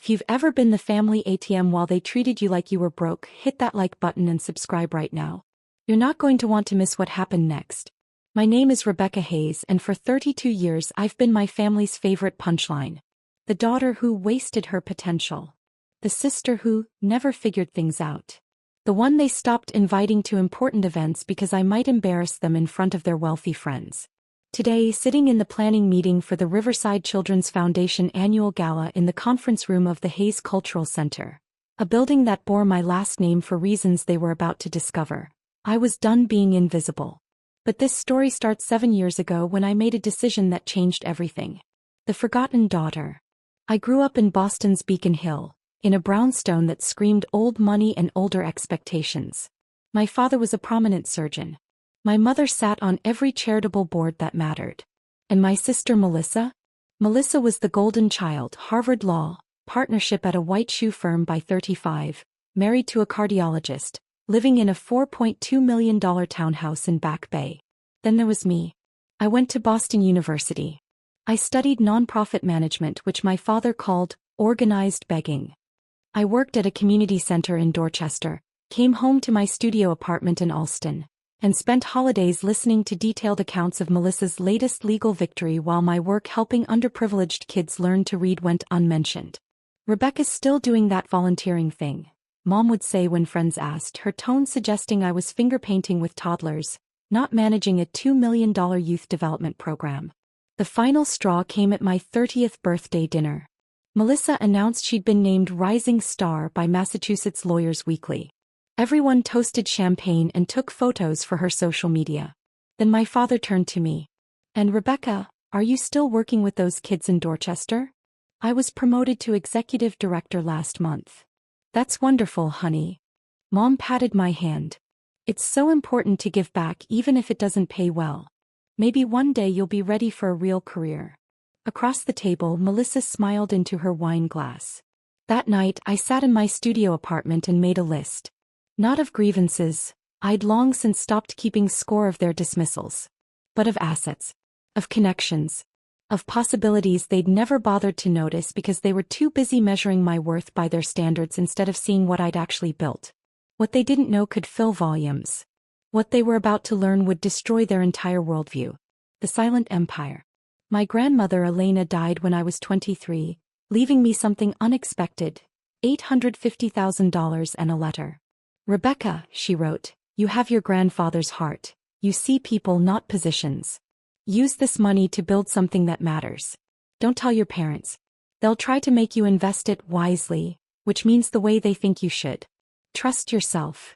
If you've ever been the family ATM while they treated you like you were broke, hit that like button and subscribe right now. You're not going to want to miss what happened next. My name is Rebecca Hayes, and for 32 years I've been my family's favorite punchline. The daughter who wasted her potential. The sister who never figured things out. The one they stopped inviting to important events because I might embarrass them in front of their wealthy friends. Today, sitting in the planning meeting for the Riverside Children's Foundation annual gala in the conference room of the Hayes Cultural Center, a building that bore my last name for reasons they were about to discover, I was done being invisible. But this story starts 7 years ago when I made a decision that changed everything. The forgotten daughter. I grew up in Boston's Beacon Hill, in a brownstone that screamed old money and older expectations. My father was a prominent surgeon. My mother sat on every charitable board that mattered. And my sister Melissa? Melissa was the golden child, Harvard Law, partnership at a white shoe firm by 35, married to a cardiologist, living in a $4.2 million townhouse in Back Bay. Then there was me. I went to Boston University. I studied nonprofit management, which my father called organized begging. I worked at a community center in Dorchester, came home to my studio apartment in Allston, and spent holidays listening to detailed accounts of Melissa's latest legal victory while my work helping underprivileged kids learn to read went unmentioned. Rebecca's still doing that volunteering thing, Mom would say when friends asked, her tone suggesting I was finger painting with toddlers, not managing a $2 million youth development program. The final straw came at my 30th birthday dinner. Melissa announced she'd been named Rising Star by Massachusetts Lawyers Weekly. Everyone toasted champagne and took photos for her social media. Then my father turned to me. And Rebecca, are you still working with those kids in Dorchester? I was promoted to executive director last month. That's wonderful, honey. Mom patted my hand. It's so important to give back even if it doesn't pay well. Maybe one day you'll be ready for a real career. Across the table, Melissa smiled into her wine glass. That night, I sat in my studio apartment and made a list. Not of grievances, I'd long since stopped keeping score of their dismissals. But of assets. Of connections. Of possibilities they'd never bothered to notice because they were too busy measuring my worth by their standards instead of seeing what I'd actually built. What they didn't know could fill volumes. What they were about to learn would destroy their entire worldview. The silent empire. My grandmother Elena died when I was 23, leaving me something unexpected, $850,000 and a letter. Rebecca, she wrote, you have your grandfather's heart. You see people, not positions. Use this money to build something that matters. Don't tell your parents. They'll try to make you invest it wisely, which means the way they think you should. Trust yourself.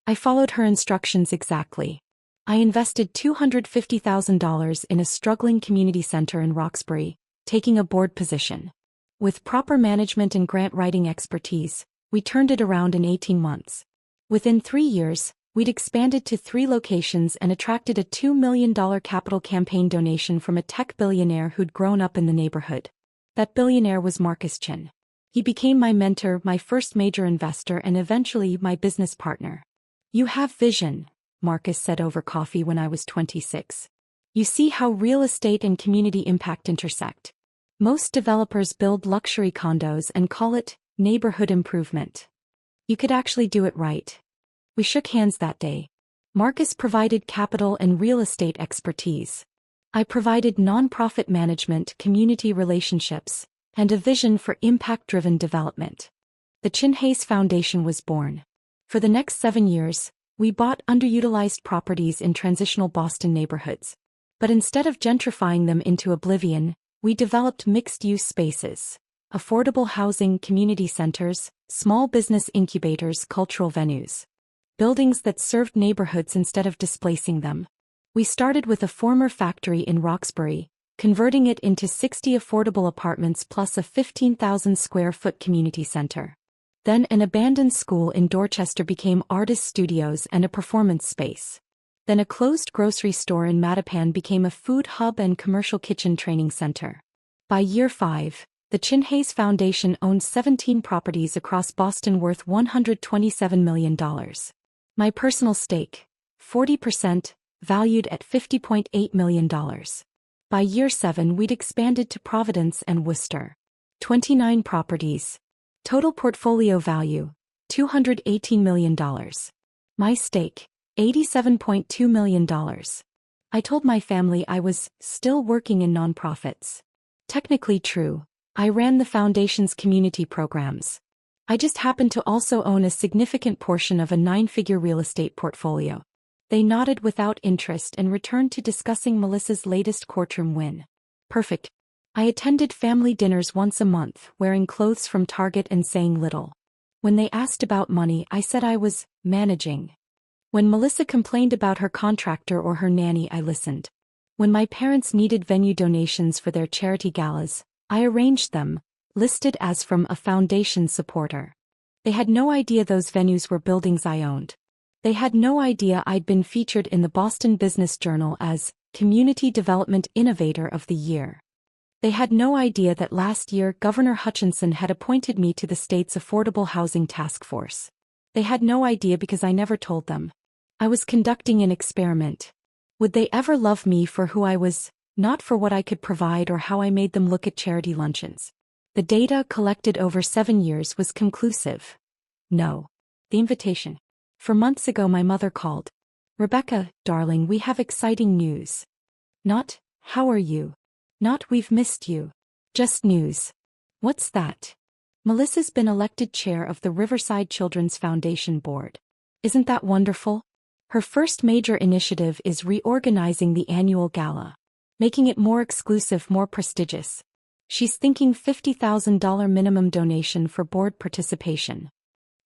I followed her instructions exactly. I invested $250,000 in a struggling community center in Roxbury, taking a board position. With proper management and grant writing expertise, we turned it around in 18 months. Within 3 years, we'd expanded to 3 locations and attracted a $2 million capital campaign donation from a tech billionaire who'd grown up in the neighborhood. That billionaire was Marcus Chin. He became my mentor, my first major investor, and eventually my business partner. You have vision, Marcus said over coffee when I was 26. You see how real estate and community impact intersect. Most developers build luxury condos and call it neighborhood improvement. You could actually do it right. We shook hands that day. Marcus provided capital and real estate expertise. I provided nonprofit management, community relationships, and a vision for impact-driven development. The Chin Hayes Foundation was born. For the next 7 years, we bought underutilized properties in transitional Boston neighborhoods. But instead of gentrifying them into oblivion, we developed mixed-use spaces. Affordable housing, community centers, small business incubators, cultural venues. Buildings that served neighborhoods instead of displacing them. We started with a former factory in Roxbury, converting it into 60 affordable apartments plus a 15,000 square foot community center. Then an abandoned school in Dorchester became artist studios and a performance space. Then a closed grocery store in Mattapan became a food hub and commercial kitchen training center. By year 5, the Chin Hayes Foundation owned 17 properties across Boston worth $127 million. My personal stake, 40%, valued at $50.8 million. By year 7 we'd expanded to Providence and Worcester. 29 properties, Total portfolio value, $218 million. My stake, $87.2 million. I told my family I was still working in nonprofits. Technically true. I ran the foundation's community programs. I just happened to also own a significant portion of a 9-figure real estate portfolio. They nodded without interest and returned to discussing Melissa's latest courtroom win. Perfect. I attended family dinners once a month, wearing clothes from Target and saying little. When they asked about money, I said I was managing. When Melissa complained about her contractor or her nanny, I listened. When my parents needed venue donations for their charity galas, I arranged them, listed as from a foundation supporter. They had no idea those venues were buildings I owned. They had no idea I'd been featured in the Boston Business Journal as Community Development Innovator of the Year. They had no idea that last year Governor Hutchinson had appointed me to the state's Affordable Housing Task Force. They had no idea because I never told them. I was conducting an experiment. Would they ever love me for who I was, not for what I could provide or how I made them look at charity luncheons? The data collected over 7 years was conclusive. No. The invitation. For months ago my mother called. Rebecca, darling, we have exciting news. Not, how are you? Not, we've missed you. Just news. What's that? Melissa's been elected chair of the Riverside Children's Foundation board. Isn't that wonderful? Her first major initiative is reorganizing the annual gala, making it more exclusive, more prestigious. She's thinking $50,000 minimum donation for board participation.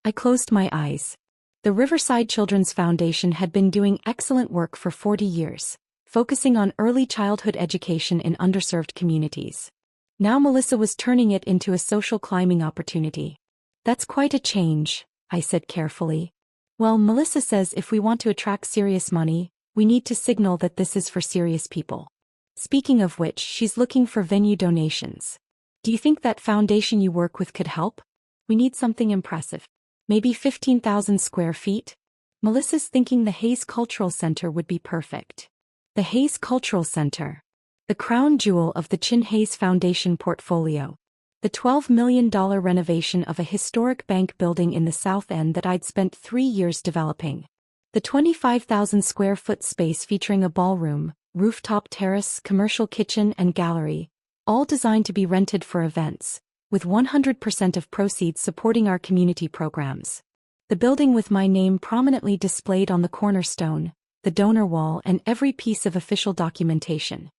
I closed my eyes. The Riverside Children's Foundation had been doing excellent work for 40 years. Focusing on early childhood education in underserved communities. Now Melissa was turning it into a social climbing opportunity. That's quite a change, I said carefully. Well, Melissa says if we want to attract serious money, we need to signal that this is for serious people. Speaking of which, she's looking for venue donations. Do you think that foundation you work with could help? We need something impressive. Maybe 15,000 square feet? Melissa's thinking the Hayes Cultural Center would be perfect. The Hayes Cultural Center. The crown jewel of the Chin Hayes Foundation portfolio. The $12 million renovation of a historic bank building in the South End that I'd spent 3 years developing. The 25,000 square foot space featuring a ballroom, rooftop terrace, commercial kitchen and gallery, all designed to be rented for events, with 100% of proceeds supporting our community programs. The building with my name prominently displayed on the cornerstone, the donor wall and every piece of official documentation.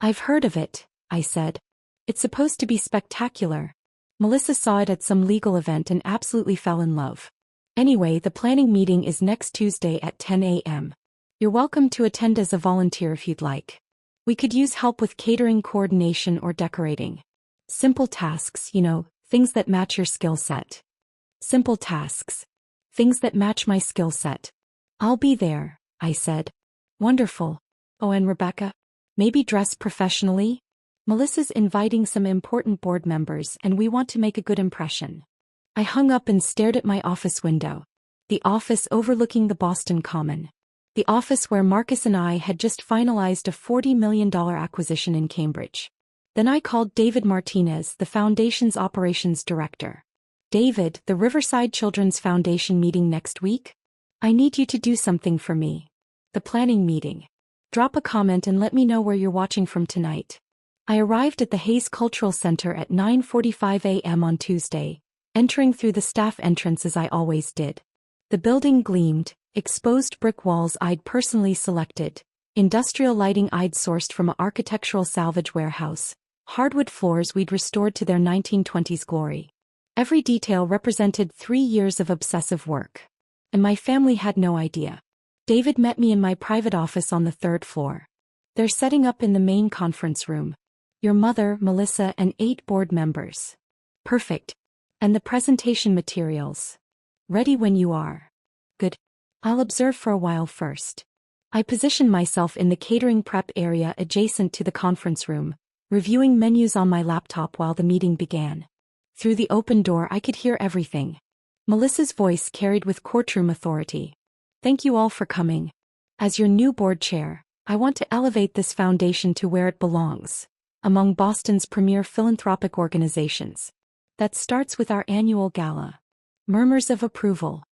I've heard of it, I said. It's supposed to be spectacular. Melissa saw it at some legal event and absolutely fell in love. Anyway, the planning meeting is next Tuesday at 10 a.m. You're welcome to attend as a volunteer if you'd like. We could use help with catering, coordination or decorating. Simple tasks, things that match your skill set. Simple tasks. Things that match my skill set. I'll be there, I said. Wonderful. Oh, and Rebecca? Maybe dress professionally? Melissa's inviting some important board members and we want to make a good impression. I hung up and stared at my office window. The office overlooking the Boston Common. The office where Marcus and I had just finalized a $40 million acquisition in Cambridge. Then I called David Martinez, the foundation's operations director. David, the Riverside Children's Foundation meeting next week? I need you to do something for me. The planning meeting. Drop a comment and let me know where you're watching from tonight. I arrived at the Hayes Cultural Center at 9:45 a.m. on Tuesday, entering through the staff entrance as I always did. The building gleamed, exposed brick walls I'd personally selected, industrial lighting I'd sourced from an architectural salvage warehouse, hardwood floors we'd restored to their 1920s glory. Every detail represented 3 years of obsessive work. And my family had no idea. David met me in my private office on the 3rd floor. They're setting up in the main conference room. Your mother, Melissa, and 8 board members. Perfect. And the presentation materials. Ready when you are. Good. I'll observe for a while first. I positioned myself in the catering prep area adjacent to the conference room, reviewing menus on my laptop while the meeting began. Through the open door I could hear everything. Melissa's voice carried with courtroom authority. Thank you all for coming. As your new board chair, I want to elevate this foundation to where it belongs, among Boston's premier philanthropic organizations. That starts with our annual gala. Murmurs of approval.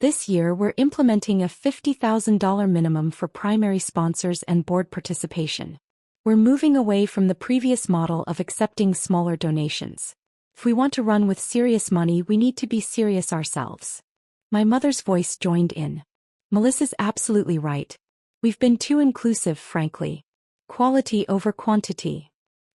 This year we're implementing a $50,000 minimum for primary sponsors and board participation. We're moving away from the previous model of accepting smaller donations. If we want to run with serious money, we need to be serious ourselves. My mother's voice joined in. Melissa's absolutely right. We've been too inclusive, frankly. Quality over quantity.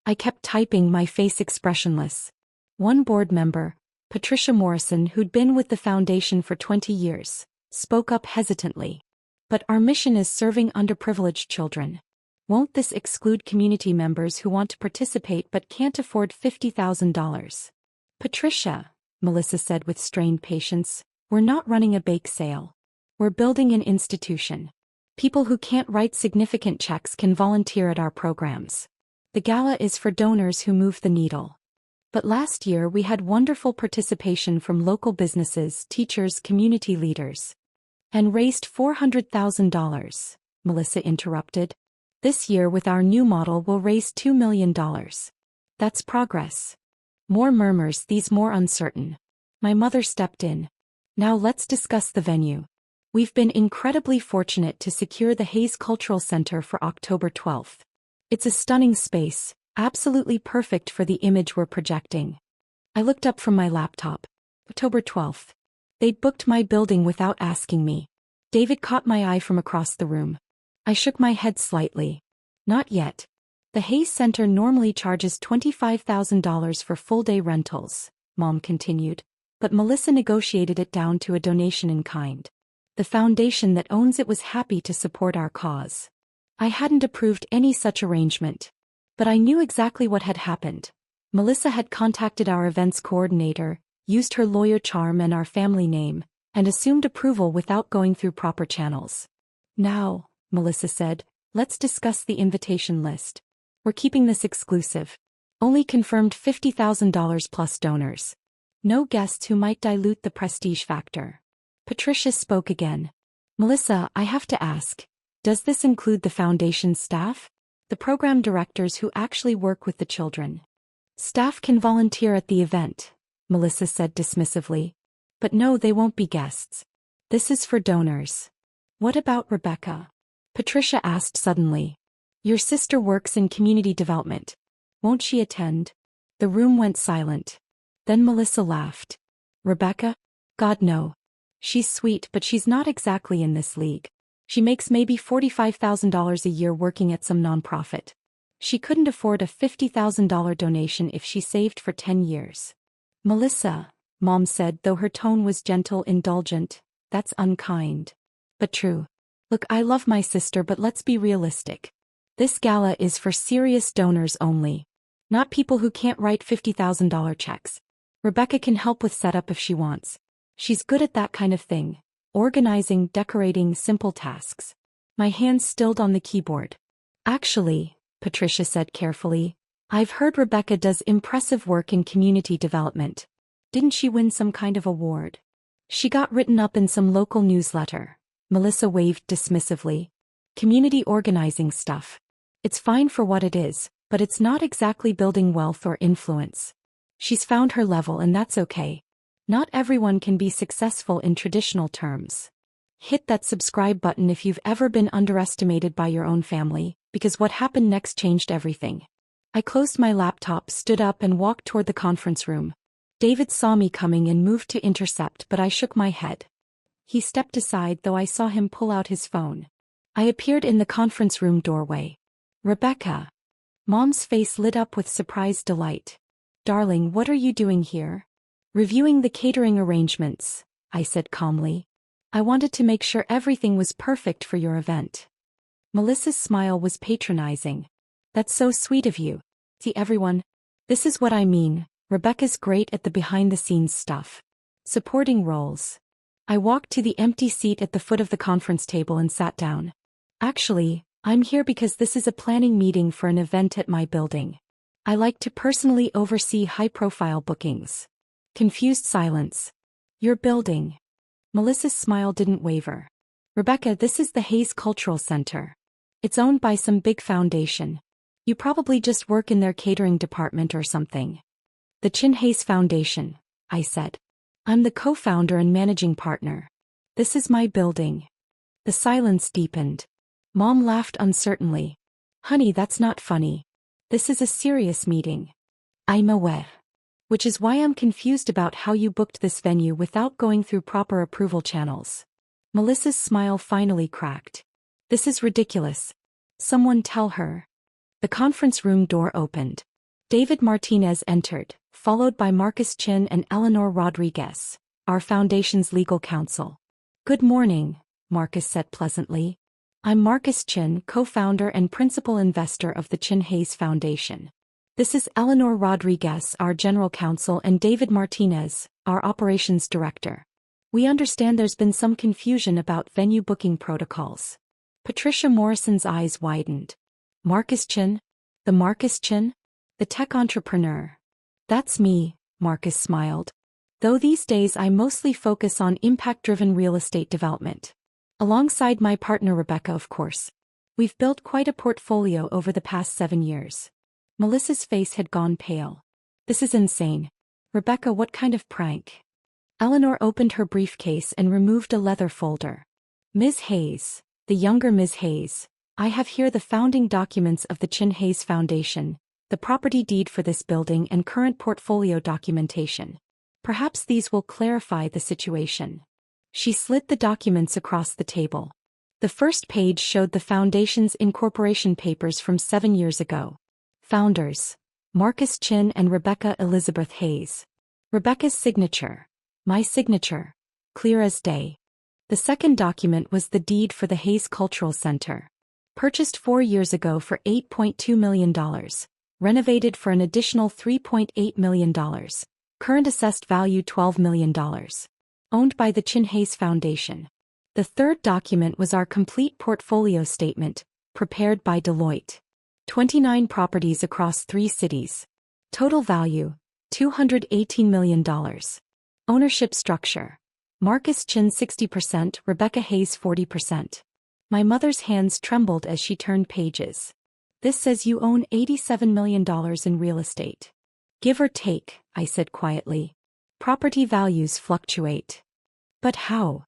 I kept typing, my face expressionless. One board member, Patricia Morrison, who'd been with the foundation for 20 years, spoke up hesitantly. But our mission is serving underprivileged children. Won't this exclude community members who want to participate but can't afford $50,000? Patricia, Melissa said with strained patience, we're not running a bake sale. We're building an institution. People who can't write significant checks can volunteer at our programs. The gala is for donors who move the needle. But last year we had wonderful participation from local businesses, teachers, community leaders. And raised $400,000, Melissa interrupted. This year with our new model we'll raise $2 million. That's progress. More murmurs, these more uncertain. My mother stepped in. Now let's discuss the venue. We've been incredibly fortunate to secure the Hayes Cultural Center for October 12th. It's a stunning space, absolutely perfect for the image we're projecting. I looked up from my laptop. October 12th. They'd booked my building without asking me. David caught my eye from across the room. I shook my head slightly. Not yet. The Hayes Center normally charges $25,000 for full-day rentals, Mom continued, but Melissa negotiated it down to a donation in kind. The foundation that owns it was happy to support our cause. I hadn't approved any such arrangement. But I knew exactly what had happened. Melissa had contacted our events coordinator, used her lawyer charm and our family name, and assumed approval without going through proper channels. Now, Melissa said, let's discuss the invitation list. We're keeping this exclusive. Only confirmed $50,000 plus donors. No guests who might dilute the prestige factor. Patricia spoke again. Melissa, I have to ask, does this include the foundation's staff? The program directors who actually work with the children? Staff can volunteer at the event, Melissa said dismissively. But no, they won't be guests. This is for donors. What about Rebecca? Patricia asked suddenly. Your sister works in community development. Won't she attend? The room went silent. Then Melissa laughed. Rebecca? God no. She's sweet, but she's not exactly in this league. She makes maybe $45,000 a year working at some nonprofit. She couldn't afford a $50,000 donation if she saved for 10 years. Melissa, Mom said, though her tone was gentle, indulgent, that's unkind. But true. Look, I love my sister, but let's be realistic. This gala is for serious donors only. Not people who can't write $50,000 checks. Rebecca can help with setup if she wants. She's good at that kind of thing. Organizing, decorating, simple tasks. My hands stilled on the keyboard. Actually, Patricia said carefully, I've heard Rebecca does impressive work in community development. Didn't she win some kind of award? She got written up in some local newsletter. Melissa waved dismissively. Community organizing stuff. It's fine for what it is, but it's not exactly building wealth or influence. She's found her level and that's okay. Not everyone can be successful in traditional terms. Hit that subscribe button if you've ever been underestimated by your own family, because what happened next changed everything. I closed my laptop, stood up and walked toward the conference room. David saw me coming and moved to intercept, but I shook my head. He stepped aside, though I saw him pull out his phone. I appeared in the conference room doorway. Rebecca. Mom's face lit up with surprised delight. Darling, what are you doing here? Reviewing the catering arrangements, I said calmly. I wanted to make sure everything was perfect for your event. Melissa's smile was patronizing. That's so sweet of you. See everyone? This is what I mean. Rebecca's great at the behind-the-scenes stuff. Supporting roles. I walked to the empty seat at the foot of the conference table and sat down. Actually, I'm here because this is a planning meeting for an event at my building. I like to personally oversee high-profile bookings. Confused silence. Your building. Melissa's smile didn't waver. Rebecca, this is the Hayes Cultural Center. It's owned by some big foundation. You probably just work in their catering department or something. The Chin Hayes Foundation, I said. I'm the co-founder and managing partner. This is my building. The silence deepened. Mom laughed uncertainly. Honey, that's not funny. This is a serious meeting. I'm aware. Which is why I'm confused about how you booked this venue without going through proper approval channels. Melissa's smile finally cracked. This is ridiculous. Someone tell her. The conference room door opened. David Martinez entered, followed by Marcus Chin and Eleanor Rodriguez, our foundation's legal counsel. Good morning, Marcus said pleasantly. I'm Marcus Chin, co-founder and principal investor of the Chin Hayes Foundation. This is Eleanor Rodriguez, our general counsel, and David Martinez, our operations director. We understand there's been some confusion about venue booking protocols. Patricia Morrison's eyes widened. Marcus Chin? The Marcus Chin? The tech entrepreneur. That's me, Marcus smiled. Though these days I mostly focus on impact-driven real estate development. Alongside my partner Rebecca, of course. We've built quite a portfolio over the past 7 years. Melissa's face had gone pale. This is insane. Rebecca, what kind of prank? Eleanor opened her briefcase and removed a leather folder. Ms. Hayes, the younger Ms. Hayes, I have here the founding documents of the Chin Hayes Foundation, the property deed for this building and current portfolio documentation. Perhaps these will clarify the situation. She slid the documents across the table. The first page showed the foundation's incorporation papers from 7 years ago. Founders: Marcus Chin and Rebecca Elizabeth Hayes. Rebecca's signature. My signature. Clear as day. The second document was the deed for the Hayes Cultural Center. Purchased 4 years ago for $8.2 million. Renovated for an additional $3.8 million. Current assessed value $12 million. Owned by the Chin Hayes Foundation. The third document was our complete portfolio statement, prepared by Deloitte. 29 properties across 3 cities. Total value, $218 million. Ownership structure. Marcus Chin 60%, Rebecca Hayes 40%. My mother's hands trembled as she turned pages. This says you own $87 million in real estate. Give or take, I said quietly. Property values fluctuate. But how?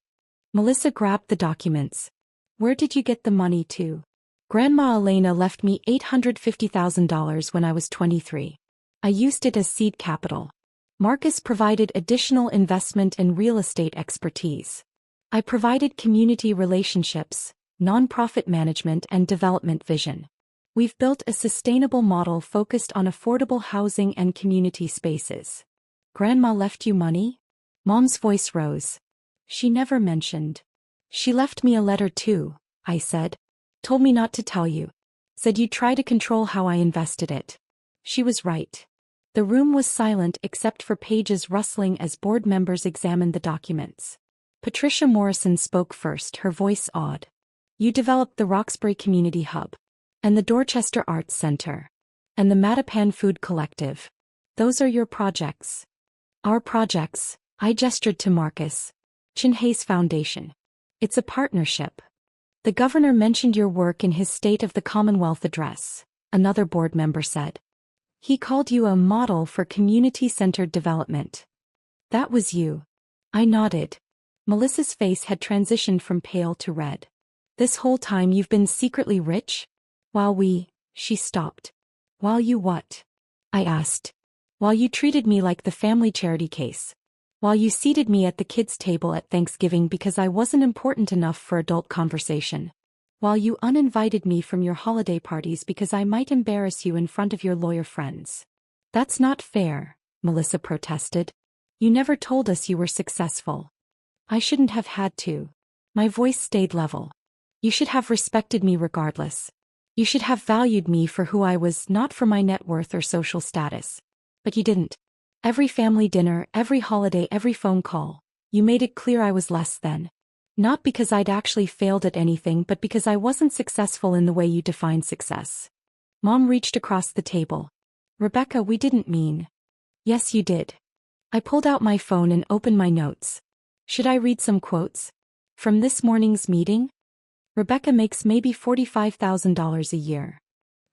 Melissa grabbed the documents. Where did you get the money to? Grandma Elena left me $850,000 when I was 23. I used it as seed capital. Marcus provided additional investment and real estate expertise. I provided community relationships, nonprofit management and development vision. We've built a sustainable model focused on affordable housing and community spaces. Grandma left you money? Mom's voice rose. She never mentioned. She left me a letter too, I said. Told me not to tell you. Said you'd try to control how I invested it. She was right. The room was silent except for pages rustling as board members examined the documents. Patricia Morrison spoke first, her voice awed. You developed the Roxbury Community Hub. And the Dorchester Arts Center. And the Mattapan Food Collective. Those are your projects. Our projects, I gestured to Marcus. Chin Hayes Foundation. It's a partnership. The governor mentioned your work in his State of the Commonwealth address, another board member said. He called you a model for community-centered development. That was you. I nodded. Melissa's face had transitioned from pale to red. This whole time you've been secretly rich? She stopped. While you what? I asked. While you treated me like the family charity case. While you seated me at the kids' table at Thanksgiving because I wasn't important enough for adult conversation. While you uninvited me from your holiday parties because I might embarrass you in front of your lawyer friends. That's not fair, Melissa protested. You never told us you were successful. I shouldn't have had to. My voice stayed level. You should have respected me regardless. You should have valued me for who I was, not for my net worth or social status. But you didn't. Every family dinner, every holiday, every phone call, you made it clear I was less than. Not because I'd actually failed at anything, but because I wasn't successful in the way you define success. Mom reached across the table. Rebecca, we didn't mean. Yes, you did. I pulled out my phone and opened my notes. Should I read some quotes? From this morning's meeting? Rebecca makes maybe $45,000 a year.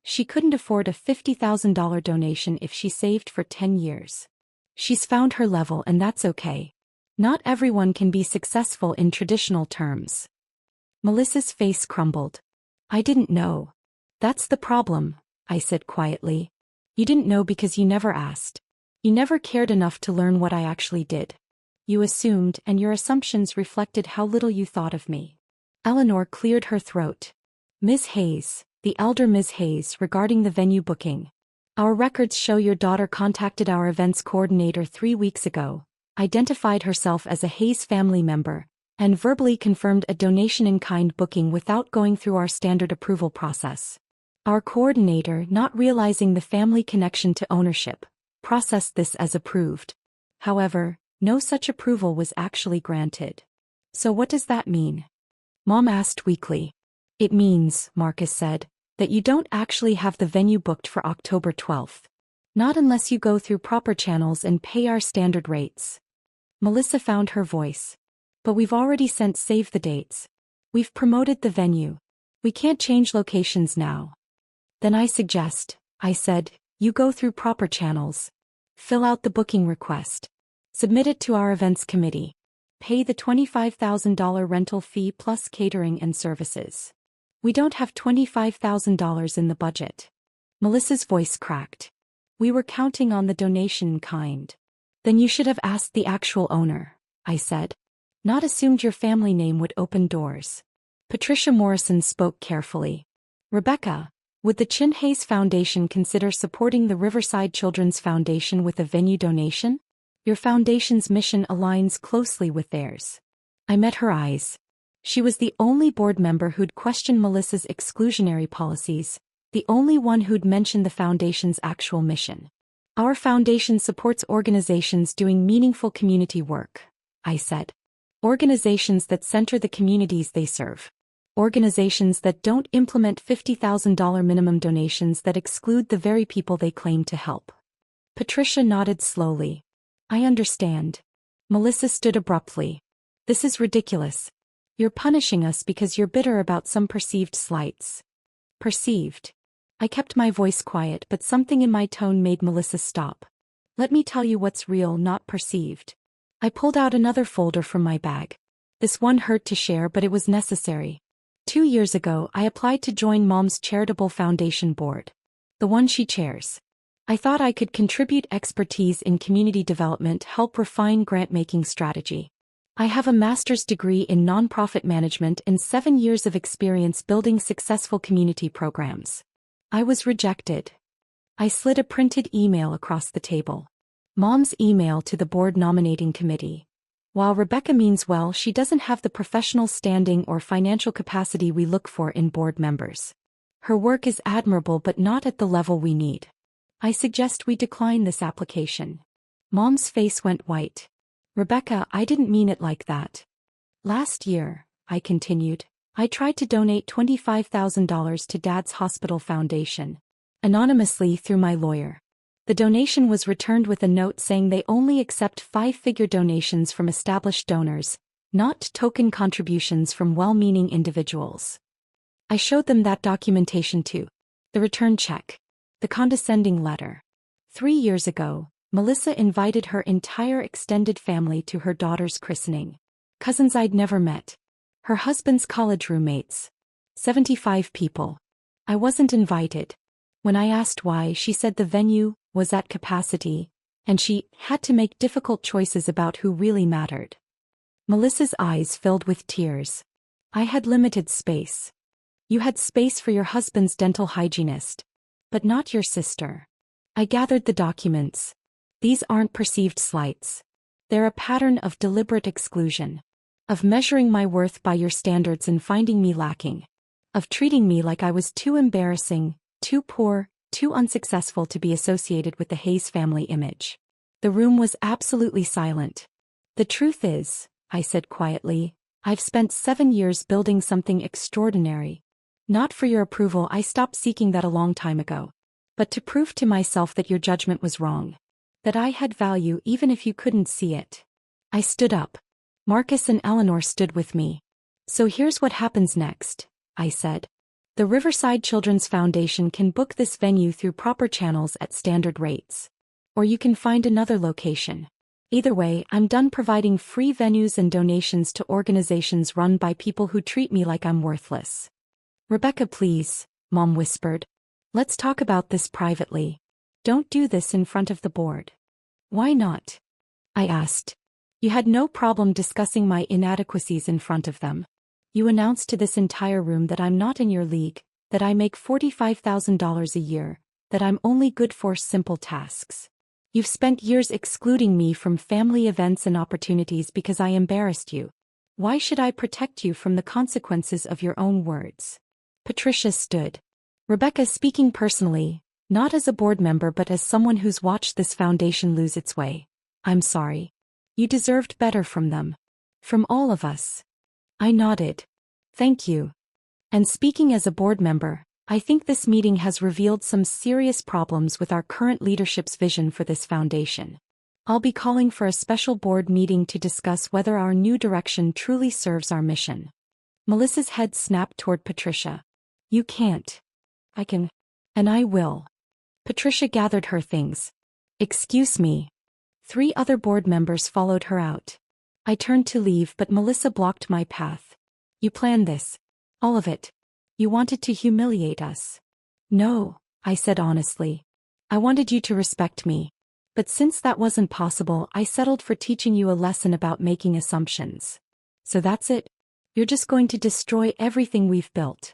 She couldn't afford a $50,000 donation if she saved for 10 years. She's found her level and that's okay. Not everyone can be successful in traditional terms. Melissa's face crumbled. I didn't know. That's the problem, I said quietly. You didn't know because you never asked. You never cared enough to learn what I actually did. You assumed, and your assumptions reflected how little you thought of me. Eleanor cleared her throat. Ms. Hayes, the elder Ms. Hayes, regarding the venue booking. Our records show your daughter contacted our events coordinator 3 weeks ago, identified herself as a Hayes family member, and verbally confirmed a donation-in-kind booking without going through our standard approval process. Our coordinator, not realizing the family connection to ownership, processed this as approved. However, no such approval was actually granted. So what does that mean? Mom asked weakly. It means, Marcus said, that you don't actually have the venue booked for October 12th. Not unless you go through proper channels and pay our standard rates. Melissa found her voice. But we've already sent save the dates. We've promoted the venue. We can't change locations now. Then I suggest, I said, you go through proper channels. Fill out the booking request. Submit it to our events committee. Pay the $25,000 rental fee plus catering and services. We don't have $25,000 in the budget. Melissa's voice cracked. We were counting on the donation in kind. Then you should have asked the actual owner, I said. Not assumed your family name would open doors. Patricia Morrison spoke carefully. Rebecca, would the Chin Hayes Foundation consider supporting the Riverside Children's Foundation with a venue donation? Your foundation's mission aligns closely with theirs. I met her eyes. She was the only board member who'd questioned Melissa's exclusionary policies, the only one who'd mentioned the foundation's actual mission. Our foundation supports organizations doing meaningful community work, I said. Organizations that center the communities they serve. Organizations that don't implement $50,000 minimum donations that exclude the very people they claim to help. Patricia nodded slowly. I understand. Melissa stood abruptly. This is ridiculous. You're punishing us because you're bitter about some perceived slights. Perceived. I kept my voice quiet, but something in my tone made Melissa stop. Let me tell you what's real, not perceived. I pulled out another folder from my bag. This one hurt to share, but it was necessary. 2 years ago, I applied to join Mom's charitable foundation board. The one she chairs. I thought I could contribute expertise in community development, help refine grant-making strategy. I have a master's degree in nonprofit management and 7 years of experience building successful community programs. I was rejected. I slid a printed email across the table. Mom's email to the board nominating committee. While Rebecca means well, she doesn't have the professional standing or financial capacity we look for in board members. Her work is admirable but not at the level we need. I suggest we decline this application. Mom's face went white. Rebecca, I didn't mean it like that. Last year, I continued, I tried to donate $25,000 to Dad's hospital foundation. Anonymously through my lawyer. The donation was returned with a note saying they only accept 5-figure donations from established donors, not token contributions from well-meaning individuals. I showed them that documentation too. The return check. The condescending letter. 3 years ago, Melissa invited her entire extended family to her daughter's christening. Cousins I'd never met. Her husband's college roommates. 75 people. I wasn't invited. When I asked why, she said the venue was at capacity, and she had to make difficult choices about who really mattered. Melissa's eyes filled with tears. I had limited space. You had space for your husband's dental hygienist, but not your sister. I gathered the documents. These aren't perceived slights. They're a pattern of deliberate exclusion. Of measuring my worth by your standards and finding me lacking. Of treating me like I was too embarrassing, too poor, too unsuccessful to be associated with the Hayes family image. The room was absolutely silent. The truth is, I said quietly, I've spent 7 years building something extraordinary. Not for your approval, I stopped seeking that a long time ago. But to prove to myself that your judgment was wrong. That I had value even if you couldn't see it. I stood up. Marcus and Eleanor stood with me. So here's what happens next, I said. The Riverside Children's Foundation can book this venue through proper channels at standard rates. Or you can find another location. Either way, I'm done providing free venues and donations to organizations run by people who treat me like I'm worthless. Rebecca, please, Mom whispered. Let's talk about this privately. Don't do this in front of the board. Why not? I asked. You had no problem discussing my inadequacies in front of them. You announced to this entire room that I'm not in your league, that I make $45,000 a year, that I'm only good for simple tasks. You've spent years excluding me from family events and opportunities because I embarrassed you. Why should I protect you from the consequences of your own words? Patricia stood. Rebecca, speaking personally, not as a board member but as someone who's watched this foundation lose its way. I'm sorry. You deserved better from them. From all of us. I nodded. Thank you. And speaking as a board member, I think this meeting has revealed some serious problems with our current leadership's vision for this foundation. I'll be calling for a special board meeting to discuss whether our new direction truly serves our mission. Melissa's head snapped toward Patricia. You can't. I can. And I will. Patricia gathered her things. Excuse me. 3 other board members followed her out. I turned to leave but Melissa blocked my path. You planned this. All of it. You wanted to humiliate us. No, I said honestly. I wanted you to respect me. But since that wasn't possible, I settled for teaching you a lesson about making assumptions. So that's it? You're just going to destroy everything we've built.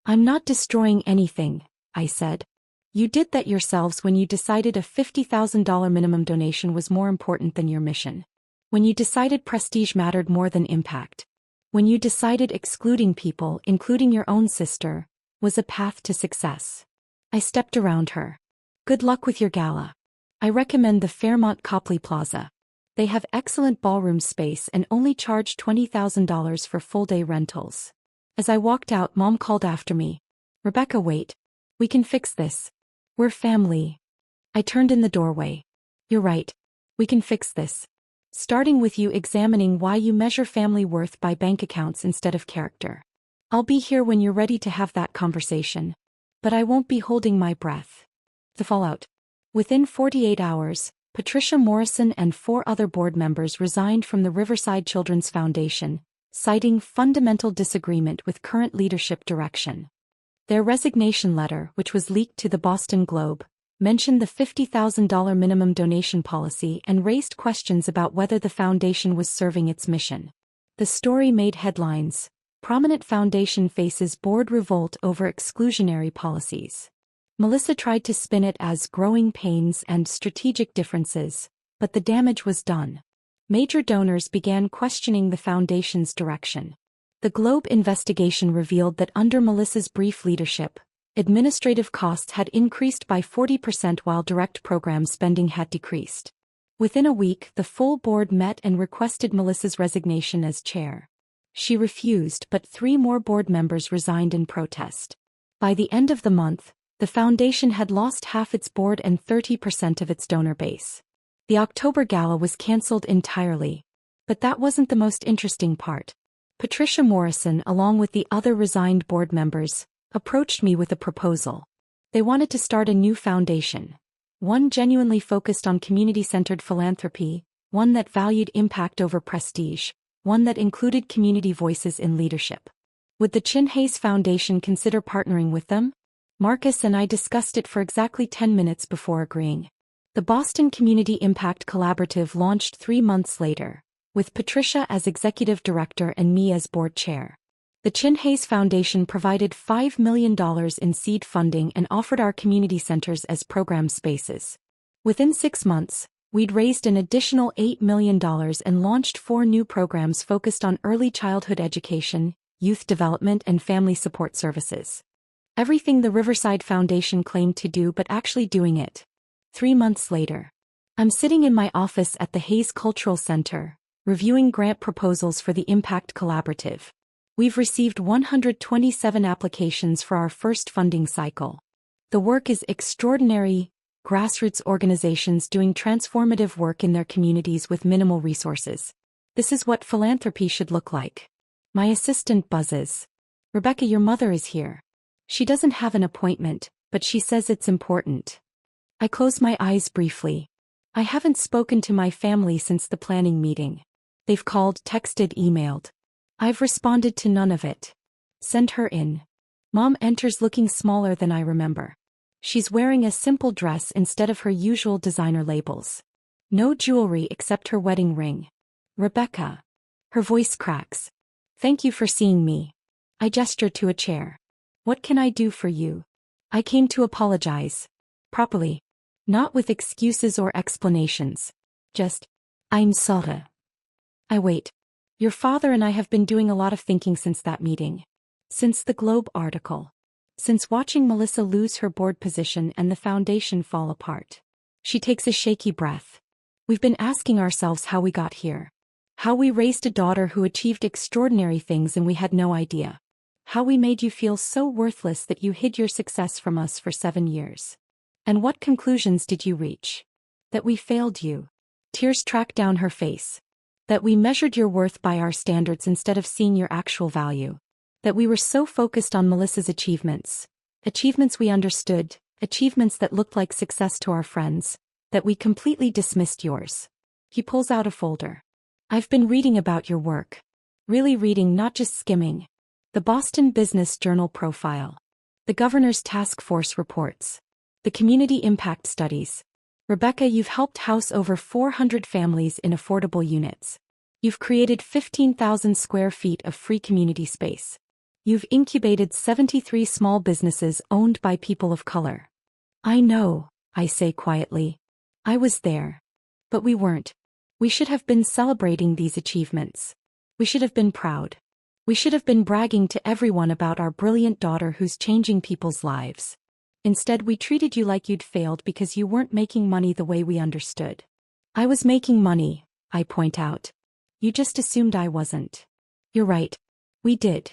I'm not destroying anything, I said. You did that yourselves when you decided a $50,000 minimum donation was more important than your mission. When you decided prestige mattered more than impact. When you decided excluding people, including your own sister, was a path to success. I stepped around her. Good luck with your gala. I recommend the Fairmont Copley Plaza. They have excellent ballroom space and only charge $20,000 for full-day rentals. As I walked out, Mom called after me. Rebecca, wait. We can fix this. We're family. I turned in the doorway. You're right. We can fix this. Starting with you examining why you measure family worth by bank accounts instead of character. I'll be here when you're ready to have that conversation. But I won't be holding my breath. The fallout. Within 48 hours, Patricia Morrison and 4 other board members resigned from the Riverside Children's Foundation, citing fundamental disagreement with current leadership direction. Their resignation letter, which was leaked to the Boston Globe, mentioned the $50,000 minimum donation policy and raised questions about whether the foundation was serving its mission. The story made headlines. Prominent foundation faces board revolt over exclusionary policies. Melissa tried to spin it as growing pains and strategic differences, but the damage was done. Major donors began questioning the foundation's direction. The Globe investigation revealed that under Melissa's brief leadership, administrative costs had increased by 40% while direct program spending had decreased. Within a week, the full board met and requested Melissa's resignation as chair. She refused, but 3 more board members resigned in protest. By the end of the month, the foundation had lost half its board and 30% of its donor base. The October gala was canceled entirely. But that wasn't the most interesting part. Patricia Morrison, along with the other resigned board members, approached me with a proposal. They wanted to start a new foundation. One genuinely focused on community-centered philanthropy, one that valued impact over prestige, one that included community voices in leadership. Would the Chin Hayes Foundation consider partnering with them? Marcus and I discussed it for exactly 10 minutes before agreeing. The Boston Community Impact Collaborative launched 3 months later, with Patricia as executive director and me as board chair. The Chin Hayes Foundation provided $5 million in seed funding and offered our community centers as program spaces. Within 6 months, we'd raised an additional $8 million and launched 4 new programs focused on early childhood education, youth development, and family support services. Everything the Riverside Foundation claimed to do but actually doing it. 3 months later, I'm sitting in my office at the Hayes Cultural Center, reviewing grant proposals for the Impact Collaborative. We've received 127 applications for our first funding cycle. The work is extraordinary, grassroots organizations doing transformative work in their communities with minimal resources. This is what philanthropy should look like. My assistant buzzes. Rebecca, your mother is here. She doesn't have an appointment, but she says it's important. I close my eyes briefly. I haven't spoken to my family since the planning meeting. They've called, texted, emailed. I've responded to none of it. Send her in. Mom enters looking smaller than I remember. She's wearing a simple dress instead of her usual designer labels. No jewelry except her wedding ring. Rebecca. Her voice cracks. Thank you for seeing me. I gesture to a chair. What can I do for you? I came to apologize. Properly. Not with excuses or explanations. Just, I'm sorry. I wait. Your father and I have been doing a lot of thinking since that meeting. Since the Globe article. Since watching Melissa lose her board position and the foundation fall apart. She takes a shaky breath. We've been asking ourselves how we got here. How we raised a daughter who achieved extraordinary things and we had no idea. How we made you feel so worthless that you hid your success from us for 7 years. And what conclusions did you reach? That we failed you. Tears track down her face. That we measured your worth by our standards instead of seeing your actual value. That we were so focused on Melissa's achievements. Achievements we understood, achievements that looked like success to our friends, that we completely dismissed yours. He pulls out a folder. I've been reading about your work. Really reading, not just skimming. The Boston Business Journal profile. The Governor's Task Force reports. The community impact studies. Rebecca, you've helped house over 400 families in affordable units. You've created 15,000 square feet of free community space. You've incubated 73 small businesses owned by people of color. I know, I say quietly. I was there. But we weren't. We should have been celebrating these achievements. We should have been proud. We should have been bragging to everyone about our brilliant daughter who's changing people's lives. Instead, we treated you like you'd failed because you weren't making money the way we understood. I was making money, I point out. You just assumed I wasn't. You're right. We did.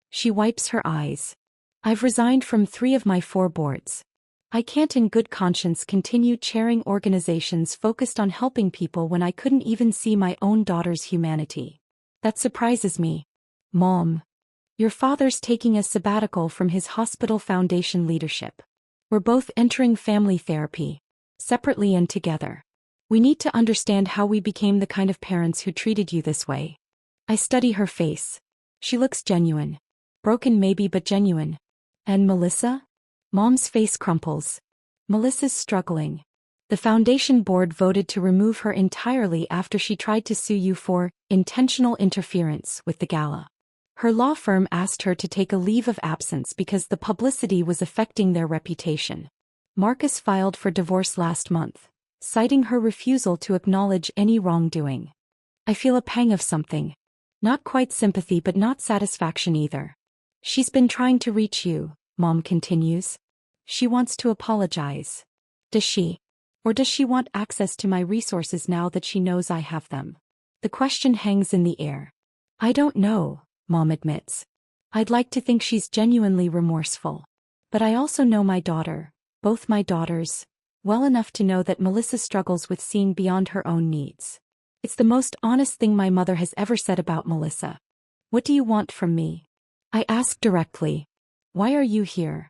She wipes her eyes. I've resigned from 3 of my 4 boards. I can't in good conscience continue chairing organizations focused on helping people when I couldn't even see my own daughter's humanity. That surprises me. Mom. Your father's taking a sabbatical from his hospital foundation leadership. We're both entering family therapy, separately and together. We need to understand how we became the kind of parents who treated you this way. I study her face. She looks genuine. Broken maybe, but genuine. And Melissa? Mom's face crumples. Melissa's struggling. The foundation board voted to remove her entirely after she tried to sue you for intentional interference with the gala. Her law firm asked her to take a leave of absence because the publicity was affecting their reputation. Marcus filed for divorce last month, citing her refusal to acknowledge any wrongdoing. I feel a pang of something. Not quite sympathy, but not satisfaction either. She's been trying to reach you, Mom continues. She wants to apologize. Does she? Or does she want access to my resources now that she knows I have them? The question hangs in the air. I don't know, Mom admits. I'd like to think she's genuinely remorseful. But I also know my daughter, both my daughters, well enough to know that Melissa struggles with seeing beyond her own needs. It's the most honest thing my mother has ever said about Melissa. What do you want from me? I ask directly. Why are you here?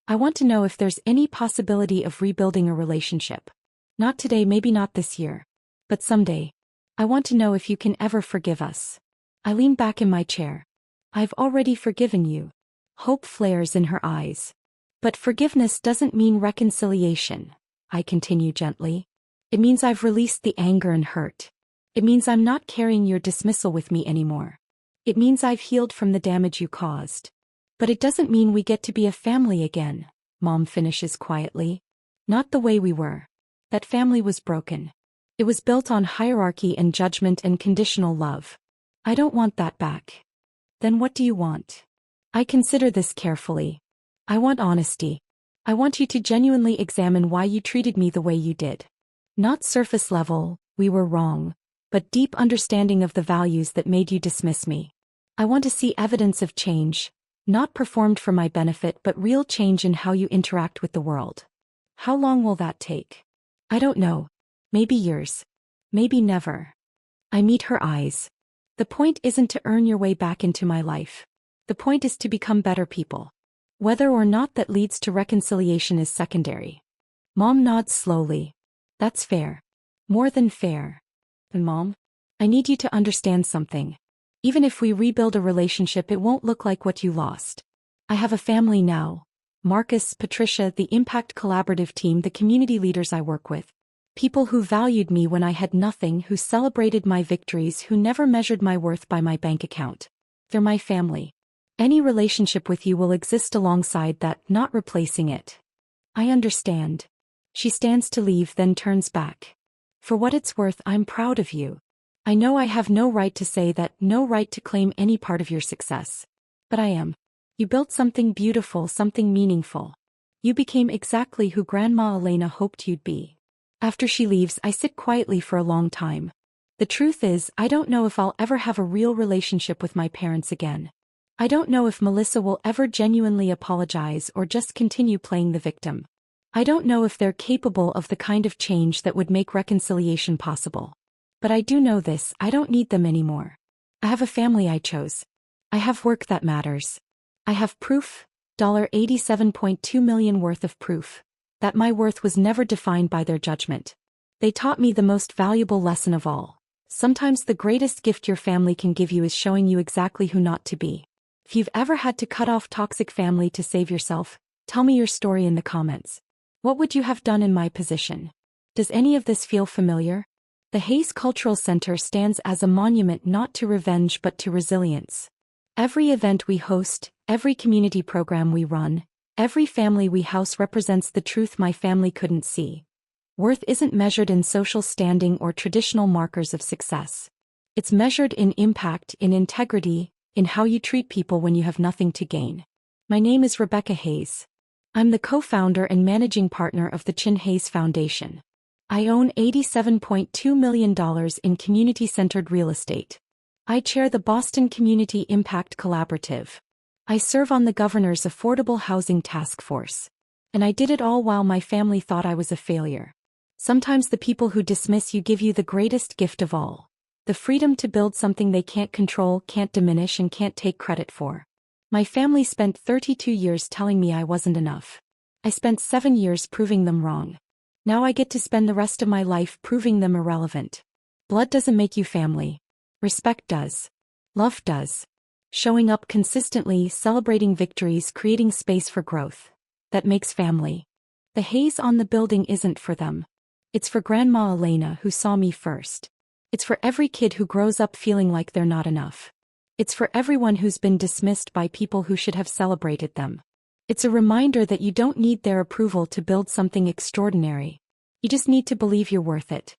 I want to know if there's any possibility of rebuilding a relationship. Not today, maybe not this year. But someday. I want to know if you can ever forgive us. I lean back in my chair. I've already forgiven you. Hope flares in her eyes. But forgiveness doesn't mean reconciliation, I continue gently. It means I've released the anger and hurt. It means I'm not carrying your dismissal with me anymore. It means I've healed from the damage you caused. But it doesn't mean we get to be a family again, Mom finishes quietly. Not the way we were. That family was broken. It was built on hierarchy and judgment and conditional love. I don't want that back. Then what do you want? I consider this carefully. I want honesty. I want you to genuinely examine why you treated me the way you did. Not surface level, we were wrong, but deep understanding of the values that made you dismiss me. I want to see evidence of change, not performed for my benefit but real change in how you interact with the world. How long will that take? I don't know. Maybe years. Maybe never. I meet her eyes. The point isn't to earn your way back into my life. The point is to become better people. Whether or not that leads to reconciliation is secondary. Mom nods slowly. That's fair. More than fair. And Mom, I need you to understand something. Even if we rebuild a relationship, it won't look like what you lost. I have a family now. Marcus, Patricia, the Impact Collaborative team, the community leaders I work with. People who valued me when I had nothing, who celebrated my victories, who never measured my worth by my bank account. They're my family. Any relationship with you will exist alongside that, not replacing it. I understand. She stands to leave, then turns back. For what it's worth, I'm proud of you. I know I have no right to say that, no right to claim any part of your success. But I am. You built something beautiful, something meaningful. You became exactly who Grandma Elena hoped you'd be. After she leaves, I sit quietly for a long time. The truth is, I don't know if I'll ever have a real relationship with my parents again. I don't know if Melissa will ever genuinely apologize or just continue playing the victim. I don't know if they're capable of the kind of change that would make reconciliation possible. But I do know this: I don't need them anymore. I have a family I chose. I have work that matters. I have proof, $87.2 million worth of proof, that my worth was never defined by their judgment. They taught me the most valuable lesson of all. Sometimes the greatest gift your family can give you is showing you exactly who not to be. If you've ever had to cut off toxic family to save yourself, tell me your story in the comments. What would you have done in my position? Does any of this feel familiar? The Hayes Cultural Center stands as a monument not to revenge but to resilience. Every event we host, every community program we run, every family we house represents the truth my family couldn't see. Worth isn't measured in social standing or traditional markers of success. It's measured in impact, in integrity, in how you treat people when you have nothing to gain. My name is Rebecca Hayes. I'm the co-founder and managing partner of the Chin Hayes Foundation. I own $87.2 million in community-centered real estate. I chair the Boston Community Impact Collaborative. I serve on the Governor's Affordable Housing Task Force. And I did it all while my family thought I was a failure. Sometimes the people who dismiss you give you the greatest gift of all: the freedom to build something they can't control, can't diminish, and can't take credit for. My family spent 32 years telling me I wasn't enough. I spent 7 years proving them wrong. Now I get to spend the rest of my life proving them irrelevant. Blood doesn't make you family. Respect does. Love does. Showing up consistently, celebrating victories, creating space for growth. That makes family. The haze on the building isn't for them. It's for Grandma Elena, who saw me first. It's for every kid who grows up feeling like they're not enough. It's for everyone who's been dismissed by people who should have celebrated them. It's a reminder that you don't need their approval to build something extraordinary. You just need to believe you're worth it.